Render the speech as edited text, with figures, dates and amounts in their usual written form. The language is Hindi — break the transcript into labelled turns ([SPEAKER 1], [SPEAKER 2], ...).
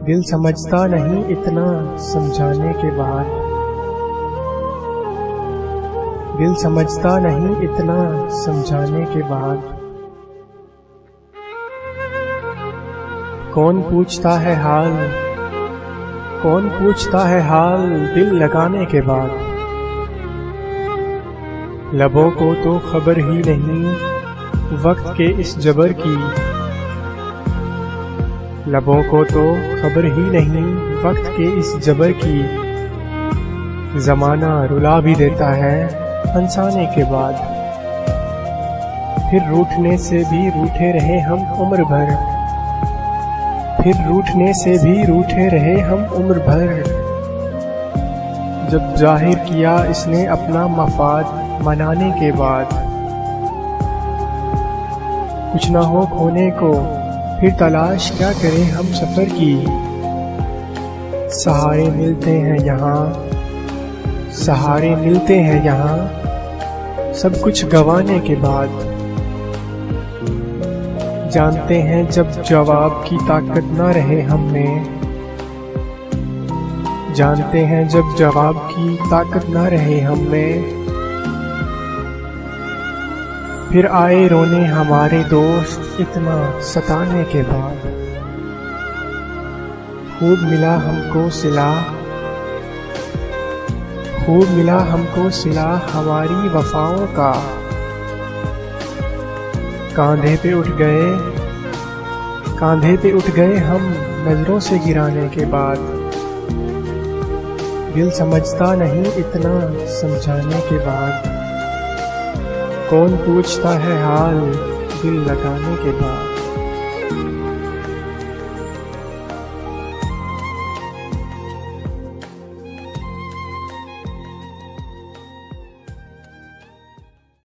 [SPEAKER 1] दिल समझता नहीं इतना समझाने के बाद, दिल समझता नहीं इतना समझाने के बाद। कौन पूछता है हाल, कौन पूछता है हाल दिल लगाने के बाद। लबों को तो खबर ही नहीं वक्त के इस जबर की, लबों को तो खबर ही नहीं वक्त के इस जबर की। ज़माना रुला भी देता है हंसाने के बाद, फिर रूठने से भी रूठे रहे हम उम्र भर, फिर रूठने से भी रूठे रहे हम उम्र भर। जब जाहिर किया इसने अपना मफाद मनाने के बाद, कुछ ना हो खोने को फिर तलाश क्या करें हम सफ़र की। सहारे मिलते हैं यहाँ, सहारे मिलते हैं यहाँ सब कुछ गंवाने के बाद। जानते हैं जब जवाब की ताकत ना रहे हम में, जानते हैं जब जवाब की ताकत ना रहे हम में। फिर आए रोने हमारे दोस्त इतना सताने के बाद। खूब मिला हमको सिला, खूब मिला हमको सिला हमारी वफाओं का। कांधे पे उठ गए, कांधे पे उठ गए हम नजरों से गिराने के बाद। दिल समझता नहीं इतना समझाने के बाद। कौन पूछता है हाल दिल लगाने के बाद।